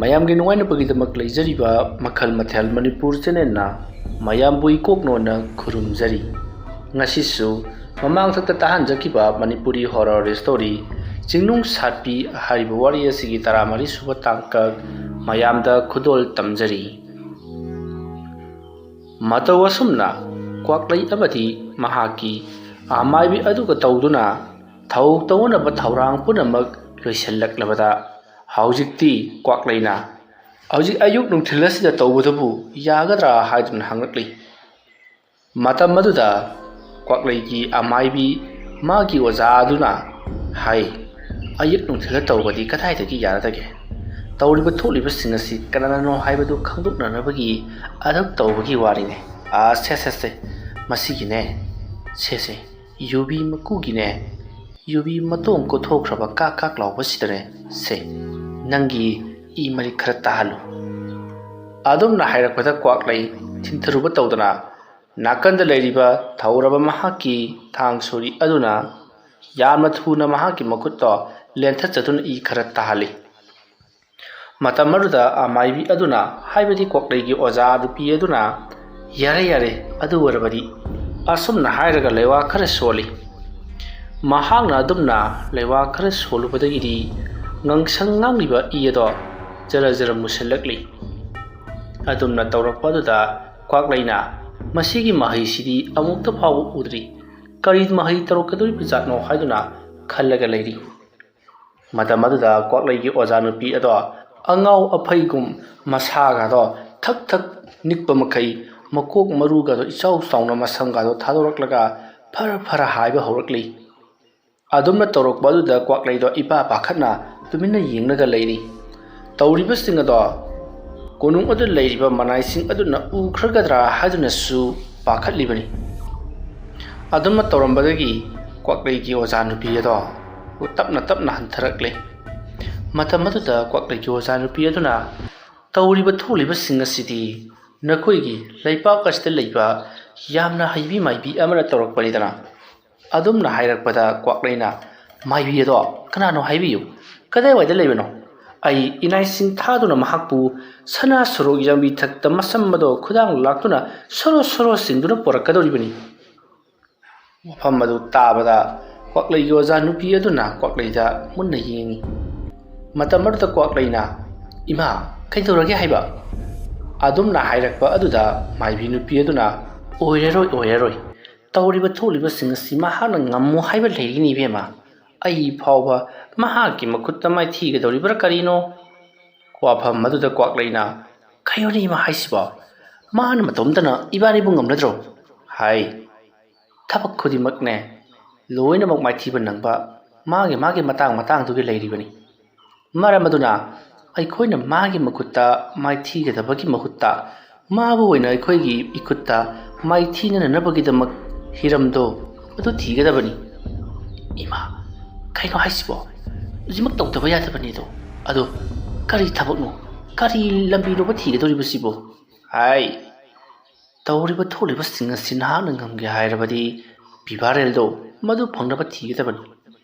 ꯃꯌꯥꯝꯒꯤ ꯅꯨꯡꯉꯥꯏꯅꯕꯒꯤꯗꯃꯛ ꯂꯩꯖꯔꯤꯕ ꯃꯈꯜ ꯃꯊꯦꯜ ꯃꯅꯤꯄꯨꯔ ꯆꯦꯅꯦꯜꯅ ꯃꯌꯥꯝꯕꯨ ꯏꯀꯣꯛꯅꯣꯅ ꯈꯨꯔꯨꯝꯖꯔꯤ꯫ ꯉꯁꯤꯁꯨ ꯃꯃꯥꯡꯊꯛꯇ ꯇꯥꯍꯟꯖꯈꯤꯕ ꯃꯅꯤꯄꯨꯔꯤ ꯍꯣꯔꯔ ꯁ꯭ꯇꯣꯔꯤ ꯆꯤꯡꯅꯨꯡ ꯁꯥꯠꯄꯤ ꯍꯥꯏꯔꯤꯕ ꯋꯥꯔꯤ ꯑꯁꯤꯒꯤ 14ꯁꯨꯕ ꯇꯥꯡꯀꯛ ꯃꯌꯥꯝꯗ ꯈꯨꯗꯣꯜ ꯇꯝꯖꯔꯤ꯫ ꯃꯇꯧ ꯑꯁꯨꯝꯅ ꯀ꯭ꯋꯥꯛꯂꯩ ꯑꯃꯗꯤ ꯃꯍꯥꯛꯀꯤ ꯑꯃꯥꯏꯕꯤ ꯑꯗꯨꯒ ꯇꯧꯗꯨꯅ ꯊꯧ ꯇꯧꯅꯕ ꯊꯧꯔꯥꯡ ꯄꯨꯝꯅꯃꯛ ꯂꯣꯏꯁꯤꯜꯂꯛꯂꯕꯗ ꯍꯧꯖꯤꯛꯇꯤ ꯀ꯭ꯋꯥꯛꯂꯩꯅ ꯍꯧꯖꯤꯛ ꯑꯌꯨꯛ ꯅꯨꯡꯊꯤꯜ ꯑꯁꯤꯗ ꯇꯧꯕꯗꯨꯕꯨ ꯌꯥꯒꯗ꯭ꯔꯥ ꯍꯥꯏꯗꯨꯅ ꯍꯪꯂꯛꯂꯤ꯫ ꯃꯇꯝ ꯑꯗꯨꯗ ꯀ꯭ꯋꯥꯛꯂꯩꯒꯤ ꯑꯃꯥꯏꯕꯤ ꯃꯥꯒꯤ ꯑꯣꯖꯥ ꯑꯗꯨꯅ ꯍꯥꯏ, ꯑꯌꯨꯛ ꯅꯨꯡꯊꯤꯜꯗ ꯇꯧꯕꯗꯤ ꯀꯗꯥꯏꯗꯒꯤ ꯌꯥꯔꯗꯒꯦ? ꯇꯧꯔꯤꯕ ꯊꯣꯛꯂꯤꯕꯁꯤꯡ ꯑꯁꯤ ꯀꯅꯥꯅꯅꯣ ꯍꯥꯏꯕꯗꯨ ꯈꯪꯗꯣꯛꯅꯅꯕꯒꯤ ꯑꯗꯨꯝ ꯇꯧꯕꯒꯤ ꯋꯥꯔꯤꯅꯦ꯫ ꯁꯦ ꯃꯁꯤꯒꯤꯅꯦ, ꯁꯦ ꯌꯨꯕꯤ ꯃꯀꯨꯒꯤꯅꯦ, ꯌꯨꯕꯤ ꯃꯇꯣꯡ ꯀꯣꯊꯣꯛꯈ꯭ꯔꯕ ꯀꯥꯛ ꯀꯥꯛ ꯂꯥꯎꯕꯁꯤꯗꯅꯦ, ꯁꯦ ꯅꯪꯒꯤ ꯏ ꯃꯔꯤꯛ ꯈꯔ ꯇꯥꯍꯜꯂꯨ꯫ ꯑꯗꯨꯝꯅ ꯍꯥꯏꯔꯛꯄꯗ ꯀ꯭ꯋꯥꯛꯂꯩ ꯊꯤꯟꯊꯔꯨꯕ ꯇꯧꯗꯅ ꯅꯥꯀꯟꯗ ꯂꯩꯔꯤꯕ ꯊꯧꯔꯕ ꯃꯍꯥꯛꯀꯤ ꯊꯥꯡ ꯁꯣꯔꯤ ꯑꯗꯨꯅ ꯌꯥꯝꯅ ꯊꯨꯅ ꯃꯍꯥꯛꯀꯤ ꯃꯈꯨꯠꯇꯣ ꯂꯦꯟꯊꯠꯆꯗꯨꯅ ꯏ ꯈꯔ ꯇꯥꯍꯜꯂꯤ꯫ ꯃꯇꯝ ꯑꯗꯨꯗ ꯑꯃꯥꯏꯕꯤ ꯑꯗꯨꯅ ꯍꯥꯏꯕꯗꯤ ꯀ꯭ꯋꯥꯛꯂꯩꯒꯤ ꯑꯣꯖꯥ ꯅꯨꯄꯤ ꯑꯗꯨꯅ ꯌꯥꯔꯦ ꯑꯗꯨ ꯑꯣꯏꯔꯕꯗꯤ ꯑꯁꯨꯝꯅ ꯍꯥꯏꯔꯒ ꯂꯩꯋꯥ ꯈꯔ ꯁꯣꯜꯂꯤ꯫ ꯃꯍꯥꯛꯅ ꯑꯗꯨꯝꯅ ꯂꯩꯋꯥ ꯈꯔ ꯁꯣꯜꯂꯨꯕꯗꯒꯤꯗꯤ ꯉꯪꯁꯪ ꯉꯥꯡꯂꯤꯕ ꯏ ꯑꯗꯣ ꯖꯔ ꯃꯨꯁꯤꯜꯂꯛꯂꯤ꯫ ꯑꯗꯨꯝꯅ ꯇꯧꯔꯛꯄ ꯑꯗꯨꯗ ꯀ꯭ꯋꯥꯛꯂꯩꯅ ꯃꯁꯤꯒꯤ ꯃꯍꯩꯁꯤꯗꯤ ꯑꯃꯨꯛꯇ ꯐꯥꯎꯕ ꯎꯗ꯭ꯔꯤ, ꯀꯔꯤ ꯃꯍꯩ ꯇꯧꯔꯛꯀꯗꯧꯔꯤꯕ ꯖꯥꯠꯅꯣ ꯍꯥꯏꯗꯨꯅ ꯈꯜꯂꯒ ꯂꯩꯔꯤ꯫ ꯃꯇꯝ ꯑꯗꯨꯗ ꯀ꯭ꯋꯥꯛꯂꯩꯒꯤ ꯑꯣꯖꯥ ꯅꯨꯄꯤ ꯑꯗꯣ ꯑꯉꯥꯎ ꯑꯐꯩꯒꯨꯝ ꯃꯁꯥꯒꯗꯣ ꯊꯛ ꯅꯤꯛꯄ ꯃꯈꯩ ꯃꯀꯣꯛ ꯃꯔꯨꯒꯗꯣ ꯏꯆꯥꯎ ꯆꯥꯎꯅ ꯃꯁꯝꯒꯗꯣ ꯊꯥꯗꯣꯔꯛꯂꯒ ꯐꯔ ꯍꯥꯏꯕ ꯍꯧꯔꯛꯂꯤ꯫ ꯑꯗꯨꯝꯅ ꯇꯧꯔꯛꯄ ꯑꯗꯨꯗ ꯀ꯭ꯋꯥꯛꯂꯩꯗꯣ ꯏꯄꯥ ꯄꯥꯈꯠꯅ ꯇꯨꯃꯤꯟꯅ ꯌꯦꯡꯂꯒ ꯂꯩꯔꯤ꯫ ꯇꯧꯔꯤꯕꯁꯤꯡ ꯑꯗꯣ ꯀꯣꯅꯨꯡ ꯑꯗꯨꯗ ꯂꯩꯔꯤꯕ ꯃꯅꯥꯏꯁꯤꯡ ꯑꯗꯨꯅ ꯎꯈ꯭ꯔꯒꯗ꯭ꯔꯥ ꯍꯥꯏꯗꯨꯅꯁꯨ ꯄꯥꯈꯠꯂꯤꯕꯅꯤ꯫ ꯑꯗꯨꯝꯅ ꯇꯧꯔꯝꯕꯗꯒꯤ ꯀ꯭ꯋꯥꯛꯂꯩꯒꯤ ꯑꯣꯖꯥ ꯅꯨꯄꯤ ꯑꯗꯣ ꯇꯞꯅ ꯍꯟꯊꯔꯛꯂꯤ꯫ ꯃꯇꯝ ꯑꯗꯨꯗ ꯀ꯭ꯋꯥꯛꯂꯩꯒꯤ ꯑꯣꯖꯥ ꯅꯨꯄꯤ ꯑꯗꯨꯅ ꯇꯧꯔꯤꯕ ꯊꯣꯛꯂꯤꯕꯁꯤꯡ ꯑꯁꯤꯗꯤ ꯅꯈꯣꯏꯒꯤ ꯂꯩꯄꯥꯛ ꯑꯁꯤꯗ ꯂꯩꯕ ꯌꯥꯝꯅ ꯍꯩꯕꯤ ꯃꯥꯏꯕꯤ ꯑꯃꯅ ꯇꯧꯔꯛꯄꯅꯤꯗꯅ꯫ ꯑꯗꯨꯝꯅ ꯍꯥꯏꯔꯛꯄꯗ ꯀ꯭ꯋꯥꯛꯂꯩꯅ ꯃꯥꯏꯕꯤ ꯑꯗꯣ ꯀꯅꯥꯅꯣ ꯍꯥꯏꯕꯤꯌꯨ, ꯀꯗꯥꯏꯋꯥꯏꯗ ꯂꯩꯕꯅꯣ? ꯑꯩ ꯏꯅꯥꯏꯁꯤꯡ ꯊꯥꯗꯨꯅ ꯃꯍꯥꯛꯄꯨ ꯁꯅꯥ ꯁꯣꯔꯣꯛ ꯌꯥꯝꯕꯤꯊꯛꯇ ꯃꯁꯝ ꯑꯗꯣ ꯈꯨꯗꯥꯡ ꯂꯥꯛꯇꯨꯅ ꯁꯣꯔꯣ ꯆꯤꯡꯗꯨꯅ ꯄꯣꯔꯛꯀꯗꯧꯔꯤꯕꯅꯤ꯫ ꯋꯥꯐꯝ ꯑꯗꯨ ꯇꯥꯕꯗ ꯀ꯭ꯋꯥꯛꯂꯩꯒꯤ ꯑꯣꯖꯥ ꯅꯨꯄꯤ ꯑꯗꯨꯅ ꯀ꯭ꯋꯥꯛꯂꯩꯗ ꯃꯨꯟꯅ ꯌꯦꯡꯉꯤ꯫ ꯃꯇꯝ ꯑꯗꯨꯗ ꯀ꯭ꯋꯥꯛꯂꯩꯅ ꯏꯃꯥ ꯀꯩꯗꯧꯔꯒꯦ ꯍꯥꯏꯕ? ꯑꯗꯨꯝꯅ ꯍꯥꯏꯔꯛꯄ ꯑꯗꯨꯗ ꯃꯥꯏꯕꯤ ꯅꯨꯄꯤ ꯑꯗꯨꯅ ꯑꯣꯏꯔꯔꯣꯏ, ꯇꯧꯔꯤꯕ ꯊꯣꯛꯂꯤꯕꯁꯤꯡ ꯑꯁꯤ ꯃꯍꯥꯛꯅ ꯉꯝꯃꯨ ꯍꯥꯏꯕ ꯂꯩꯔꯤꯅꯤ ꯏꯕꯦꯝꯃ, ꯑꯩ ꯐꯥꯎꯕ ꯃꯍꯥꯛꯀꯤ ꯃꯈꯨꯠꯇ ꯃꯥꯏꯊꯤꯒꯗꯧꯔꯤꯕ꯭ꯔꯥ ꯀꯔꯤꯅꯣ? ꯋꯥꯐꯝ ꯑꯗꯨꯗ ꯀ꯭ꯋꯥꯛꯂꯩꯅ ꯀꯩꯅꯣꯅꯦ ꯏꯃꯥ ꯍꯥꯏꯁꯤꯕꯣ, ꯃꯥꯅ ꯃꯇꯣꯝꯇꯅ ꯏꯕꯥꯅꯤꯕꯨ ꯉꯝꯅꯗ꯭ꯔꯣ? ꯍꯥꯏ, ꯊꯕꯛ ꯈꯨꯗꯤꯡꯃꯛꯅꯦ ꯂꯣꯏꯅꯃꯛ ꯃꯥꯏꯊꯤꯕ ꯅꯪꯕ ꯃꯥꯒꯤ ꯃꯇꯥꯡꯗꯨꯒꯤ ꯂꯩꯔꯤꯕꯅꯤ꯫ ꯃꯔꯝ ꯑꯗꯨꯅ ꯑꯩꯈꯣꯏꯅ ꯃꯥꯒꯤ ꯃꯈꯨꯠꯇ ꯃꯥꯏꯊꯤꯒꯗꯕꯒꯤ ꯃꯍꯨꯠꯇ ꯃꯥꯕꯨ ꯑꯣꯏꯅ ꯑꯩꯈꯣꯏꯒꯤ ꯏꯈꯨꯠꯇ ꯃꯥꯏꯊꯤꯅꯅꯕꯒꯤꯗꯃꯛ ꯍꯤꯔꯝꯗꯣ ꯑꯗꯨ ꯊꯤꯒꯗꯕꯅꯤ꯫ ꯏꯃꯥ ꯀꯩꯅꯣ ꯍꯥꯏꯁꯤꯕꯣ, ꯍꯧꯖꯤꯛꯃꯛ ꯇꯧꯗꯕ ꯌꯥꯗꯕꯅꯤꯗꯣ, ꯑꯗꯣ ꯀꯔꯤ ꯊꯕꯛꯅꯣ, ꯀꯔꯤ ꯂꯝꯕꯤꯅꯣꯕ ꯊꯤꯒꯗꯧꯔꯤꯕꯁꯤꯕꯣ? ꯍꯥꯏ, ꯇꯧꯔꯤꯕ ꯊꯣꯛꯂꯤꯕꯁꯤꯡ ꯑꯁꯤ ꯅꯍꯥꯛꯅ ꯉꯝꯒꯦ ꯍꯥꯏꯔꯕꯗꯤ ꯕꯤꯚꯥꯔꯦꯜꯗꯣ ꯃꯗꯨ ꯐꯪꯅꯕ ꯊꯤꯒꯗꯕꯅꯤ꯫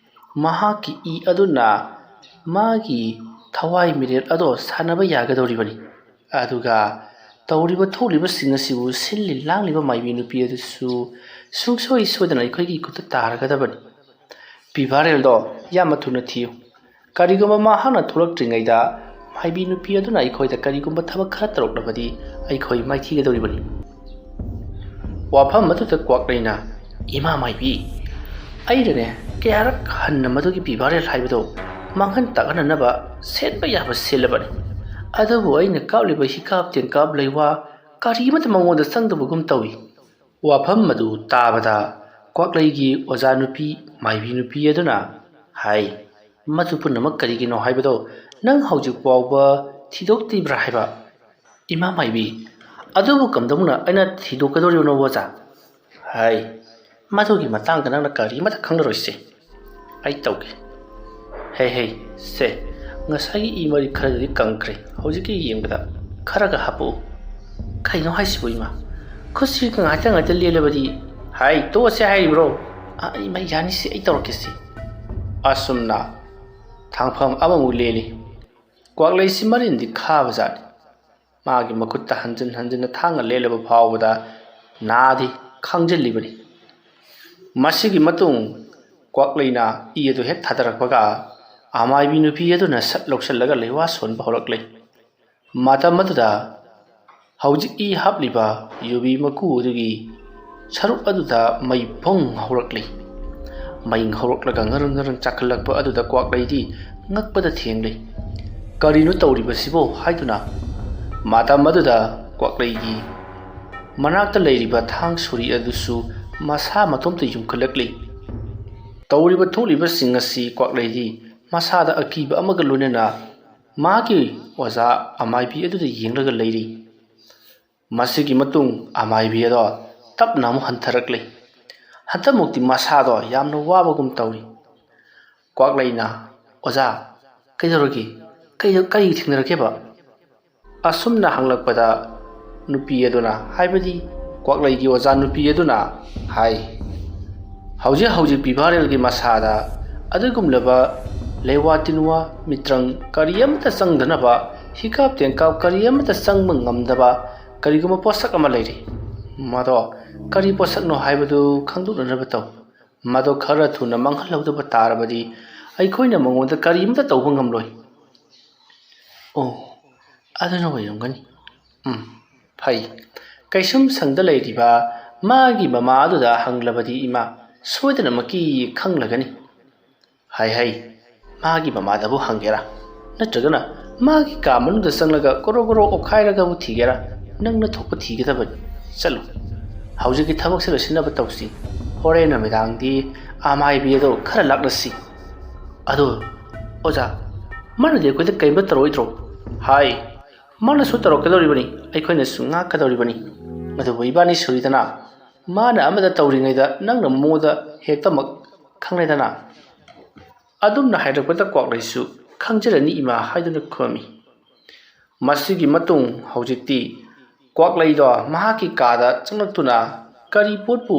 ꯃꯍꯥꯛꯀꯤ ꯏ ꯑꯗꯨꯅ ꯃꯥꯒꯤ ꯊꯋꯥꯏ ꯃꯤꯔꯦꯜ ꯑꯗꯣ ꯁꯥꯟꯅꯕ ꯌꯥꯒꯗꯧꯔꯤꯕꯅꯤ꯫ ꯑꯗꯨꯒ ꯇꯧꯔꯤꯕ ꯊꯣꯛꯂꯤꯕꯁꯤꯡ ꯑꯁꯤꯕꯨ ꯁꯤꯜꯂꯤ ꯂꯥꯡꯂꯤꯕ ꯃꯥꯏꯕꯤ ꯅꯨꯄꯤ ꯑꯗꯨꯁꯨ ꯁꯨꯡꯁꯣꯏ ꯁꯣꯏꯗꯅ ꯑꯩꯈꯣꯏꯒꯤ ꯏꯈꯨꯠꯇ ꯇꯥꯔꯒꯗꯕꯅꯤ꯫ ꯕꯤꯚꯥꯔꯦꯜꯗꯣ ꯌꯥꯝꯅ ꯊꯨꯅ ꯊꯤꯌꯨ꯫ ꯀꯔꯤꯒꯨꯝꯕ ꯃꯍꯥꯛꯅ ꯊꯣꯛꯂꯛꯇ꯭ꯔꯤꯉꯩꯗ ꯃꯥꯏꯕꯤ ꯅꯨꯄꯤ ꯑꯗꯨꯅ ꯑꯩꯈꯣꯏꯗ ꯀꯔꯤꯒꯨꯝꯕ ꯊꯕꯛ ꯈꯔ ꯇꯧꯔꯛꯂꯕꯗꯤ ꯑꯩꯈꯣই ꯃꯥꯏꯊꯤꯒꯗꯧꯔꯤꯕꯅꯤ꯫ ꯋꯥꯐꯝ ꯑꯗꯨꯗ ꯀ꯭ꯋꯥꯛꯂꯩꯅ ꯏꯃꯥ ꯃꯥꯏꯕꯤ, ꯑꯩꯅꯅꯦ ꯀꯌꯥꯔꯛ ꯍꯟꯅ ꯃꯗꯨꯒꯤ ꯕꯤꯚꯥꯔꯦꯜ ꯍꯥꯏꯕꯗꯣ ꯃꯥꯡꯍꯟ ꯇꯥꯛꯍꯟꯅꯅꯕ ꯁꯦꯠꯄ ꯌꯥꯕ ꯁꯦꯜꯂꯕꯅꯤ, ꯑꯗꯨꯕꯨ ꯑꯩꯅ ꯀꯥꯞꯂꯤꯕ ꯍꯤꯀꯥꯞ ꯇꯦꯟꯀꯥꯞ ꯂꯩꯋꯥ ꯀꯔꯤꯃꯠꯇ ꯃꯉꯣꯟꯗ ꯆꯪꯗꯕꯒꯨꯝ ꯇꯧꯏ꯫ ꯋꯥꯐꯝ ꯑꯗꯨ ꯇꯥꯕꯗ ꯀ꯭ꯋꯥꯛꯂꯩꯒꯤ ꯑꯣꯖꯥ ꯅꯨꯄꯤ ꯃꯥꯏꯕꯤ ꯅꯨꯄꯤ ꯑꯗꯨꯅ ꯍꯥꯏ, ꯃꯗꯨ ꯄꯨꯝꯅꯃꯛ ꯀꯔꯤꯒꯤꯅꯣ ꯍꯥꯏꯕꯗꯣ ꯅꯪ ꯍꯧꯖꯤꯛ ꯐꯥꯎꯕ ꯊꯤꯗꯣꯛꯇ꯭ꯔꯤꯕ꯭ꯔꯥ ꯍꯥꯏꯕ? ꯏꯃꯥ ꯃꯥꯏꯕꯤ, ꯑꯗꯨꯕꯨ ꯀꯝꯗꯧꯅ ꯑꯩꯅ ꯊꯤꯗꯣꯛꯀꯗꯧꯔꯤꯕꯅꯣ ꯑꯣꯖꯥ? ꯍꯥꯏ, ꯃꯗꯨꯒꯤ ꯃꯇꯥꯡꯗ ꯅꯪꯅ ꯀꯔꯤꯃꯠꯇ ꯈꯪꯂꯔꯣꯏꯁꯦ, ꯑꯩ ꯇꯧꯒꯦ꯫ ꯍꯦ ꯁꯦ ꯉꯁꯥꯏꯒꯤ ꯏ ꯃꯔꯤꯛ ꯈꯔꯗꯨꯗꯤ ꯀꯪꯈ꯭ꯔꯦ, ꯍꯧꯖꯤꯛꯀꯤ ꯌꯦꯡꯕꯗ ꯈꯔꯒ ꯍꯥꯞꯄꯛꯎ꯫ ꯀꯩꯅꯣ ꯍꯥꯏꯁꯤꯕꯣ ꯏꯃꯥ, ꯈꯨꯠꯁꯤ ꯉꯥꯏꯇ ꯂꯦꯜꯂꯕꯗꯤ? ꯍꯥꯏ, ꯇꯣꯛꯑꯁꯦ ꯍꯥꯏꯔꯤꯕ꯭ꯔꯣ? ꯏꯃꯥ ꯌꯥꯅꯤꯁꯦ, ꯑꯩ ꯇꯧꯔꯛꯀꯦꯁꯦ꯫ ꯑꯁꯨꯝꯅ ꯊꯥꯡꯐꯝ ꯑꯃꯃꯨꯛ ꯂꯦꯜꯂꯤ꯫ ꯀ꯭ꯋꯥꯛꯂꯩꯁꯤ ꯃꯔꯤꯟꯗꯤ ꯈꯥꯕꯖꯥꯠꯅꯤ ꯃꯥꯒꯤ ꯃꯈꯨꯠꯇ ꯍꯟꯖꯤꯟ ꯍꯟꯖꯤꯟꯅ ꯊꯥꯡꯅ ꯂꯦꯜꯂꯕ ꯐꯥꯎꯕꯗ ꯅꯥꯗꯤ ꯈꯥꯡꯖꯤꯜꯂꯤꯕꯅꯤ ꯃꯁꯤꯒꯤ ꯃꯇꯨꯡ ꯀ꯭ꯋꯥꯛꯂꯩꯅ ꯏ ꯑꯗꯨ ꯍꯦꯛ ꯊꯥꯗꯔꯛꯄꯒ ꯑꯃꯥꯏꯕꯤ ꯅꯨꯄꯤ ꯑꯗꯨꯅ ꯁꯠ ꯂꯧꯁꯤꯜꯂꯒ ꯂꯩꯋꯥ ꯁꯣꯟꯕ ꯍꯧꯔꯛꯂꯦ ꯃꯇꯝ ꯑꯗꯨꯗ ꯍꯧꯖꯤꯛ ꯏ ꯍꯥꯞꯂꯤꯕ ꯌꯨꯕꯤ ꯃꯀꯨ ꯑꯗꯨꯒꯤ ꯁꯔꯨꯛ ꯑꯗꯨꯗ ꯃꯩ ꯐꯣꯡ ꯍꯧꯔꯛꯂꯤ ꯃꯩ ꯍꯧꯔꯛꯂꯒ ꯉꯔꯪ ꯉꯔꯪ ꯆꯥꯛꯈꯠꯂꯛꯄ ꯑꯗꯨꯗ ꯀ꯭ꯋꯥꯛꯂꯩꯗꯤ ꯉꯛꯄꯗ ꯊꯦꯡꯂꯦ ꯀꯔꯤꯅꯣ ꯇꯧꯔꯤꯕꯁꯤꯕꯣ ꯍꯥꯏꯗꯨꯅ ꯃꯇꯝ ꯑꯗꯨꯗ ꯀ꯭ꯋꯥꯛꯂꯩꯒꯤ ꯃꯅꯥꯛꯇ ꯂꯩꯔꯤꯕ ꯊꯥꯡ ꯁꯣꯔꯤ ꯑꯗꯨꯁꯨ ꯃꯁꯥ ꯃꯇꯣꯝꯇ ꯌꯨꯡꯈꯠꯂꯛꯂꯤ ꯇꯧꯔꯤꯕ ꯊꯣꯛꯂꯤꯕꯁꯤꯡ ꯑꯁꯤ ꯀ꯭ꯋꯥꯛꯂꯩꯗꯤ ꯃꯁꯥꯗ ꯑꯀꯤꯕ ꯑꯃꯒ ꯂꯣꯏꯅꯅ ꯃꯍꯥꯛꯀꯤ ꯑꯣꯖꯥ ꯑꯃꯥꯏꯕꯤ ꯑꯗꯨꯗ ꯌꯦꯡꯂꯒ ꯂꯩꯔꯤ ꯃꯁꯤꯒꯤ ꯃꯇꯨꯡ ꯑꯃꯥꯏꯕꯤ ꯑꯗꯣ ꯇꯞꯅ ꯑꯃꯨꯛ ꯍꯟꯊꯔꯛꯂꯤ ꯍꯟꯇꯛꯃꯨꯛꯇꯤ ꯃꯁꯥꯗꯣ ꯌꯥꯝꯅ ꯋꯥꯕꯒꯨꯝ ꯇꯧꯔꯤ ꯀ꯭ꯋꯥꯛꯂꯩꯅ ꯑꯣꯖꯥ ꯀꯩꯗꯧꯔꯒꯦ ꯀꯔꯤ ꯊꯦꯡꯅꯔꯒꯦꯕ ꯑꯁꯨꯝꯅ ꯍꯪꯂꯛꯄꯗ ꯅꯨꯄꯤ ꯑꯗꯨꯅ ꯍꯥꯏꯕꯗꯤ ꯀ꯭ꯋꯥꯛꯂꯩꯒꯤ ꯑꯣꯖꯥ ꯅꯨꯄꯤ ꯑꯗꯨꯅ ꯍꯥꯏ ꯍꯧꯖꯤꯛ ꯄꯤꯕꯥꯔꯦꯜꯒꯤ ꯃꯁꯥꯗ ꯑꯗꯨꯒꯨꯝꯂꯕ ꯂꯩꯋꯥ ꯇꯤꯟꯋꯥ ꯃꯤꯇ꯭ꯔꯪ ꯀꯔꯤ ꯑꯃꯠꯇ ꯆꯪꯗꯅꯕ ꯍꯤꯀꯥꯞ ꯇꯦꯡꯀꯥꯞ ꯀꯔꯤ ꯑꯃꯠꯇ ꯆꯪꯕ ꯉꯝꯗꯕ ꯀꯔꯤꯒꯨꯝꯕ ꯄꯣꯠꯁꯛ ꯑꯃ ꯂꯩꯔꯤ ꯃꯗꯣ ꯀꯔꯤ ꯄꯣꯠꯁꯛꯅꯣ ꯍꯥꯏꯕꯗꯨ ꯈꯪꯗꯣꯛꯅꯅꯕ ꯇꯧ ꯃꯗꯣ ꯈꯔ ꯊꯨꯅ ꯃꯥꯡꯍꯜꯍꯧꯗꯕ ꯇꯥꯔꯕꯗꯤ ꯑꯩꯈꯣꯏꯅ ꯃꯉꯣꯟꯗ ꯀꯔꯤꯃꯇ ꯇꯧꯕ ꯉꯝꯂꯣꯏ ꯑꯣ ꯑꯗꯨꯅ ꯑꯣꯏꯔꯝꯒꯅꯤ ꯐꯩ ꯀꯩꯁꯨꯝ ꯁꯪꯗ ꯂꯩꯔꯤꯕ ꯃꯥꯒꯤ ꯃꯃꯥ ꯑꯗꯨꯗ ꯍꯪꯂꯕꯗꯤ ꯏꯃꯥ ꯁꯣꯏꯗꯅꯃꯛꯀꯤ ꯈꯪꯂꯒꯅꯤ ꯍꯩ ꯃꯥꯒꯤ ꯃꯃꯥꯗꯕꯨ ꯍꯪꯒꯦꯔꯥ ꯅꯠꯇ꯭ꯔꯒꯅ ꯃꯥꯒꯤ ꯀꯥ ꯃꯅꯨꯡꯗ ꯆꯪꯂꯒ ꯒꯣꯔꯣ ꯒꯣꯔꯣ ꯑꯣꯛꯈꯥꯏꯔꯒꯕꯨ ꯊꯤꯒꯦꯔꯥ ꯅꯪꯅ ꯊꯣꯛꯄ ꯊꯤꯒꯗꯕꯅꯤ ꯆꯠꯂꯨ ꯍꯧꯖꯤꯛꯀꯤ ꯊꯕꯛꯁꯦ ꯂꯣꯏꯁꯤꯟꯅꯕ ꯇꯧꯁꯤ ꯍꯣꯔꯦꯟ ꯅꯨꯃꯤꯗꯥꯡꯗꯤ ꯑꯃꯥꯏꯕꯤ ꯑꯗꯣ ꯈꯔ ꯂꯥꯛꯅꯁꯤ ꯑꯗꯣ ꯑꯣꯖꯥ ꯃꯥꯅꯗꯤ ꯑꯩꯈꯣꯏꯗ ꯀꯔꯤꯝꯇ ꯇꯧꯔꯣꯏꯗ꯭ꯔꯣ ꯍꯥꯏ ꯃꯥꯅꯁꯨ ꯇꯧꯔꯛꯀꯗꯧꯔꯤꯕꯅꯤ ꯑꯩꯈꯣꯏꯅꯁꯨ ꯉꯥꯛꯀꯗꯧꯔꯤꯕꯅꯤ ꯑꯗꯨꯕꯨ ꯏꯕꯥꯅꯤ ꯁꯨꯔꯤꯗꯅ ꯃꯥꯅ ꯑꯃꯗ ꯇꯧꯔꯤꯉꯩꯗ ꯅꯪꯅ ꯃꯉꯣꯟꯗ ꯍꯦꯛꯇꯃꯛ ꯈꯪꯂꯦꯗꯅ ꯑꯗꯨꯝꯅ ꯍꯥꯏꯔꯛꯄꯗ ꯀ꯭ꯋꯥꯛꯂꯩꯁꯨ ꯈꯪꯖꯔꯅꯤ ꯏꯃꯥ ꯍꯥꯏꯗꯨꯅ ꯈꯨꯝꯃꯤ ꯃꯁꯤꯒꯤ ꯃꯇꯨꯡ ꯍꯧꯖꯤꯛꯇꯤ ꯀ꯭ꯋꯥꯛꯂꯩꯗꯣ ꯃꯍꯥꯛꯀꯤ ꯀꯥꯗ ꯆꯪꯂꯛꯇꯨꯅ ꯀꯔꯤ ꯄꯣꯠꯄꯨ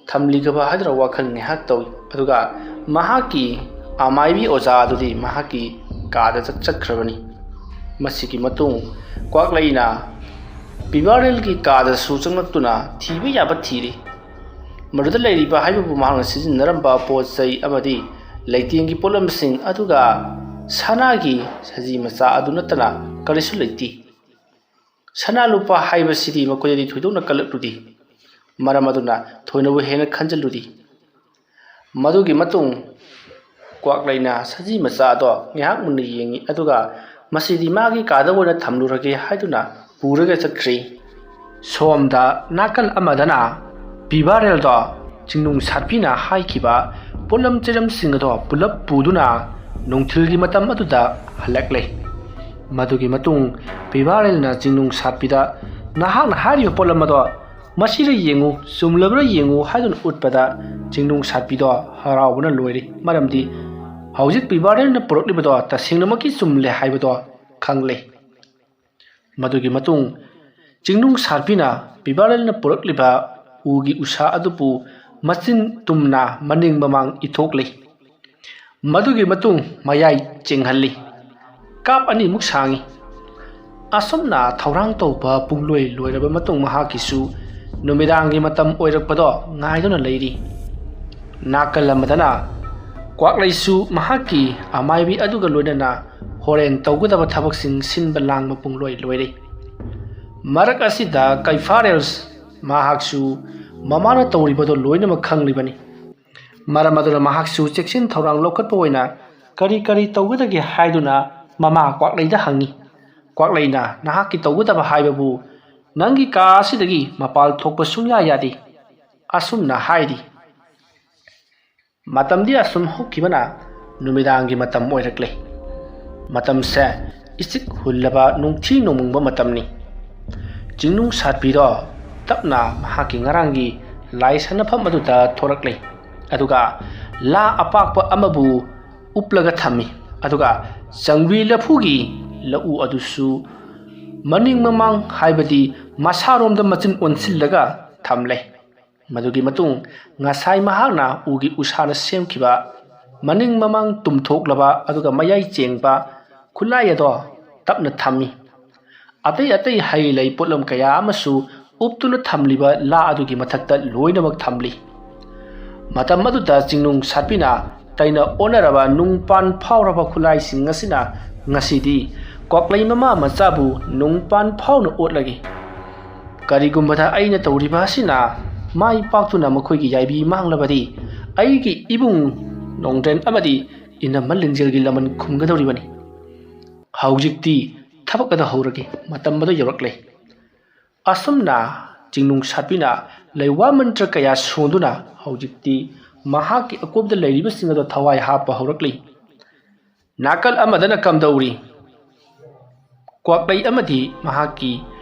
ꯊꯝꯂꯤꯒꯕ ꯍꯥꯏꯗꯨꯅ ꯋꯥꯈꯜ ꯉꯥꯏꯍꯥꯛ ꯇꯧꯏ ꯑꯗꯨꯒ ꯃꯍꯥꯛꯀꯤ ꯑꯃꯥꯏꯕꯤ ꯑꯣꯖꯥ ꯑꯗꯨꯗꯤ ꯃꯍꯥꯛꯀꯤ ꯀꯥꯗ ꯆꯠꯈ꯭ꯔꯕꯅꯤ ꯃꯁꯤꯒꯤ ꯃꯇꯨꯡ ꯀ꯭ꯋꯥꯛꯂꯩꯅ ꯄꯤꯕꯥꯔꯦꯜꯒꯤ ꯀꯥꯗꯁꯨ ꯆꯪꯂꯛꯇꯨꯅ ꯊꯤꯕ ꯌꯥꯕ ꯊꯤꯔꯤ ꯃꯗꯨꯗ ꯂꯩꯔꯤꯕ ꯍꯥꯏꯕꯕꯨ ꯃꯍꯥꯛꯅ ꯁꯤꯖꯤꯟꯅꯔꯝꯕ ꯄꯣꯠ ꯆꯩ ꯑꯃꯗꯤ ꯂꯩꯇꯦꯡꯒꯤ ꯄꯣꯠꯂꯝꯁꯤꯡ ꯑꯗꯨꯒ ꯁꯅꯥꯒꯤ ꯁꯖꯤ ꯃꯆꯥ ꯑꯗꯨ ꯅꯠꯇꯅ ꯀꯔꯤꯁꯨ ꯂꯩꯇꯦ ꯁꯅꯥ ꯂꯨꯄꯥ ꯍꯥꯏꯕꯁꯤꯗꯤ ꯃꯈꯣꯏꯗꯗꯤ ꯊꯣꯏꯗꯣꯛꯅ ꯀꯜꯂꯛꯂꯨꯗꯦ ꯃꯔꯝ ꯑꯗꯨꯅ ꯊꯣꯏꯅꯕꯨ ꯍꯦꯟꯅ ꯈꯟꯖꯤꯜꯂꯨꯗꯦ ꯃꯗꯨꯒꯤ ꯃꯇꯨꯡ ꯀ꯭ꯋꯥꯛꯂꯩꯅ ꯁꯖꯤ ꯃꯆꯥ ꯑꯗꯣ ꯉꯥꯏꯍꯥꯛ ꯃꯨꯟꯅ ꯌꯦꯡꯉꯤ ꯑꯗꯨꯒ ꯃꯁꯤꯗꯤ ꯃꯥꯒꯤ ꯀꯥꯗ ꯑꯣꯏꯅ ꯊꯝꯂꯨꯔꯒꯦ ꯍꯥꯏꯗꯨꯅ ꯄꯨꯔꯒ ꯆꯠꯈ꯭ꯔꯤ ꯁꯣꯝꯗ ꯅꯥꯀꯜ ꯑꯃꯗꯅ ꯄꯤꯕꯥꯔꯦꯜꯗꯣ ꯆꯤꯡꯅꯨꯡ ꯁꯥꯠꯄꯤꯅ ꯍꯥꯏꯈꯤꯕ ꯄꯣꯠꯂꯝ ꯆꯩꯔꯝꯁꯤꯡ ꯑꯗꯣ ꯄꯨꯂꯞ ꯄꯨꯗꯨꯅ ꯅꯨꯡꯊꯤꯜꯒꯤ ꯃꯇꯝ ꯑꯗꯨꯗ ꯍꯜꯂꯛꯂꯦ ꯃꯗꯨꯒꯤ ꯃꯇꯨꯡ ꯄꯤꯕꯥꯔꯦꯜꯅ ꯆꯤꯡꯅꯨꯡ ꯁꯥꯠꯄꯤꯗ ꯅꯍꯥꯛꯅ ꯍꯥꯏꯔꯤꯕ ꯄꯣꯠꯂꯝ ꯑꯗꯣ ꯃꯁꯤꯗ ꯌꯦꯡꯉꯨ ꯆꯨꯝꯂꯕ꯭ꯔꯥ ꯌꯦꯡꯉꯨ ꯍꯥꯏꯗꯨꯅ ꯎꯠꯄꯗ ꯆꯤꯡꯅꯨꯡ ꯁꯥꯠꯄꯤꯗꯣ ꯍꯔꯥꯎꯕꯅ ꯂꯣꯏꯔꯦ ꯃꯔꯝꯗꯤ ꯍꯧꯖꯤꯛ ꯄꯤꯕꯥꯔꯦꯜꯅ ꯄꯨꯔꯛꯂꯤꯕꯗꯣ ꯇꯁꯦꯡꯅꯃꯛꯀꯤ ꯆꯨꯝꯂꯦ ꯍꯥꯏꯕꯗꯣ ꯈꯪꯂꯦ ꯃꯗꯨꯒꯤ ꯃꯇꯨꯡ ꯆꯤꯡꯅꯨꯡ ꯁꯥꯠꯄꯤꯅ ꯄꯤꯕꯥꯔꯦꯜꯅ ꯄꯨꯔꯛꯂꯤꯕ ꯎꯒꯤ ꯎꯁꯥ ꯑꯗꯨꯕꯨ ꯃꯆꯤꯟ ꯇꯨꯝꯅ ꯃꯅꯤꯡ ꯃꯃꯥꯡ ꯏꯊꯣꯛꯂꯤ ꯃꯗꯨꯒꯤ ꯃꯇꯨꯡ ꯃꯌꯥꯏ ꯆꯤꯡꯍꯜꯂꯤ ꯀꯥꯞ ꯑꯅꯤꯃꯨꯛ ꯁꯥꯡꯉꯤ ꯑꯁꯨꯝꯅ ꯊꯧꯔꯥꯡ ꯇꯧꯕ ꯄꯨꯡꯂꯣꯏ ꯂꯣꯏꯔꯕ ꯃꯇꯨꯡ ꯃꯍꯥꯛꯀꯤꯁꯨ ꯅꯨꯃꯤꯗꯥꯡꯒꯤ ꯃꯇꯝ ꯑꯣꯏꯔꯛꯄꯗꯣ ꯉꯥꯏꯗꯨꯅ ꯂꯩꯔꯤ ꯅꯥꯀꯜ ꯑꯃꯗꯅ ꯀ꯭ꯋꯥꯛꯂꯩꯁꯨ ꯃꯍꯥꯛꯀꯤ ꯑꯃꯥꯏꯕꯤ ꯑꯗꯨꯒ ꯂꯣꯏꯅꯅ ꯍꯣꯔꯦꯟ ꯇꯧꯒꯗꯕ ꯊꯕꯛꯁꯤꯡ ꯁꯤꯟꯕ ꯂꯥꯡꯕ ꯄꯨꯡꯂꯣꯏ ꯂꯣꯏꯔꯦ ꯃꯔꯛ ꯑꯁꯤꯗ ꯀꯩꯐꯥꯔꯦꯜꯁ ꯃꯍꯥꯛꯁꯨ ꯃꯃꯥꯅ ꯇꯧꯔꯤꯕꯗꯣ ꯂꯣꯏꯅꯃꯛ ꯈꯪꯂꯤꯕꯅꯤ ꯃꯔꯝ ꯑꯗꯨꯅ ꯃꯍꯥꯛꯁꯨ ꯆꯦꯛꯁꯤꯟ ꯊꯧꯔꯥꯡ ꯂꯧꯈꯠꯄ ꯑꯣꯏꯅ ꯀꯔꯤ ꯇꯧꯒꯗꯒꯦ ꯍꯥꯏꯗꯨꯅ ꯃꯃꯥ ꯀ꯭ꯋꯥꯛꯂꯩꯗ ꯍꯪꯉꯤ ꯀ꯭ꯋꯥꯛꯂꯩꯅ ꯅꯍꯥꯛꯀꯤ ꯇꯧꯒꯗꯕ ꯍꯥꯏꯕꯕꯨ ꯅꯪꯒꯤ ꯀꯥ ꯑꯁꯤꯗꯒꯤ ꯃꯄꯥꯜ ꯊꯣꯛꯄ ꯁꯨꯡꯌꯥ ꯌꯥꯗꯦ ꯑꯁꯨꯝꯅ ꯍꯥꯏꯔꯤ ꯃꯇꯝꯗꯤ ꯑꯁꯨꯝ ꯍꯧꯈꯤꯕꯅ ꯅꯨꯃꯤꯗꯥꯡꯒꯤ ꯃꯇꯝ ꯑꯣꯏꯔꯛꯂꯦ ꯃꯇꯝꯁꯦ ꯏꯆꯤꯛ ꯍꯨꯜꯂꯕ ꯅꯨꯡꯊꯤ ꯅꯣꯡꯃꯪꯕ ꯃꯇꯝꯅꯤ ꯆꯤꯡꯅꯨꯡ ꯁꯥꯠꯄꯤꯗꯣ ꯇꯞꯅ ꯃꯍꯥꯛꯀꯤ ꯉꯔꯥꯡꯒꯤ ꯂꯥꯏ ꯁꯥꯟꯅꯐꯝ ꯑꯗꯨꯗ ꯊꯣꯔꯛꯂꯦ ꯑꯗꯨꯒ ꯂꯥ ꯑꯄꯥꯛꯄ ꯑꯃꯕꯨ ꯎꯞꯂꯒ ꯊꯝꯃꯤ ꯑꯗꯨꯒ ꯆꯪꯕꯤ ꯂꯐꯨꯒꯤ ꯂꯧꯎ ꯑꯗꯨꯁꯨ ꯃꯅꯤꯡ ꯃꯃꯥꯡ ꯍꯥꯏꯕꯗꯤ ꯃꯁꯥꯔꯣꯝꯗ ꯃꯆꯤꯟ ꯑꯣꯟꯁꯤꯜꯂꯒ ꯊꯝꯂꯦ ꯃꯗꯨꯒꯤ ꯃꯇꯨꯡ ꯉꯁꯥꯏ ꯃꯍꯥꯛꯅ ꯎꯒꯤ ꯎꯁꯥꯅ ꯁꯦꯝꯈꯤꯕ ꯃꯅꯤꯡ ꯃꯃꯥꯡ ꯇꯨꯝꯊꯣꯛꯂꯕ ꯑꯗꯨꯒ ꯃꯌꯥꯏ ꯆꯦꯡꯕ ꯈꯨꯠꯂꯥꯏ ꯑꯗꯣ ꯇꯞꯅ ꯊꯝꯃꯤ ꯑꯇꯩ ꯑꯇꯩ ꯍꯩ ꯂꯩ ꯄꯣꯠꯂꯝ ꯀꯌꯥ ꯑꯃꯁꯨ ꯎꯞꯇꯨꯅ ꯊꯝꯂꯤꯕ ꯂꯥ ꯑꯗꯨꯒꯤ ꯃꯊꯛꯇ ꯂꯣꯏꯅꯃꯛ ꯊꯝꯂꯤ ꯃꯇꯝ ꯑꯗꯨꯗ ꯆꯤꯡꯅꯨꯡ ꯁꯥꯠꯄꯤꯅ ꯇꯩꯅ ꯑꯣꯟꯅꯔꯕ ꯅꯨꯡꯄꯥꯟ ꯐꯥꯎꯔꯕ ꯈꯨꯠꯂꯥꯏꯁꯤꯡ ꯑꯁꯤꯅ ꯉꯁꯤꯗꯤ ꯀ꯭ꯋꯥꯛꯂꯩ ꯃꯃꯥ ꯃꯆꯥꯕꯨ ꯅꯨꯡꯄꯥꯟ ꯐꯥꯎꯅ ꯑꯣꯠꯂꯒꯦ ꯀꯔꯤꯒꯨꯝꯕꯗ ꯑꯩꯅ ꯇꯧꯔꯤꯕ ꯑꯁꯤꯅ ꯃꯥꯏ ꯄꯥꯛꯇꯨꯅ ꯃꯈꯣꯏꯒꯤ ꯌꯥꯏꯕꯤ ꯃꯥꯡꯂꯕꯗꯤ ꯑꯩꯒꯤ ꯏꯕꯨꯡ ꯅꯣꯡꯗ꯭ꯔꯦꯟ ꯑꯃꯗꯤ ꯏꯅꯝꯃ ꯂꯤꯡꯖꯦꯜꯒꯤ ꯂꯃꯟ ꯈꯨꯝꯒꯗꯧꯔꯤꯕꯅꯤ ꯍꯧꯖꯤꯛꯇꯤ ꯊꯕꯛ ꯑꯗꯨ ꯍꯧꯔꯒꯦ ꯃꯇꯝ ꯑꯗꯨ ꯌꯧꯔꯛꯂꯦ ꯑꯁꯨꯝꯅ ꯆꯤꯡꯅꯨꯡ ꯁꯥꯠꯄꯤꯅ ꯂꯩꯋꯥ ꯃꯟꯇ꯭ꯔ ꯀꯌꯥ ꯁꯣꯟꯗꯨꯅ ꯍꯧꯖꯤꯛꯇꯤ ꯃꯍꯥꯛꯀꯤ ꯑꯀꯣꯏꯕꯗ ꯂꯩꯔꯤꯕꯁꯤꯡ ꯑꯗꯨ ꯊꯋꯥꯏ ꯍꯥꯞꯄ ꯍꯧꯔꯛꯂꯤ ꯅꯥꯀꯜ ꯑꯃꯗꯅ ꯀꯝꯗꯧꯔꯤ ꯀ꯭ꯋꯥꯛꯂꯩ ꯑꯃꯗꯤ ꯃꯍꯥꯛꯀꯤ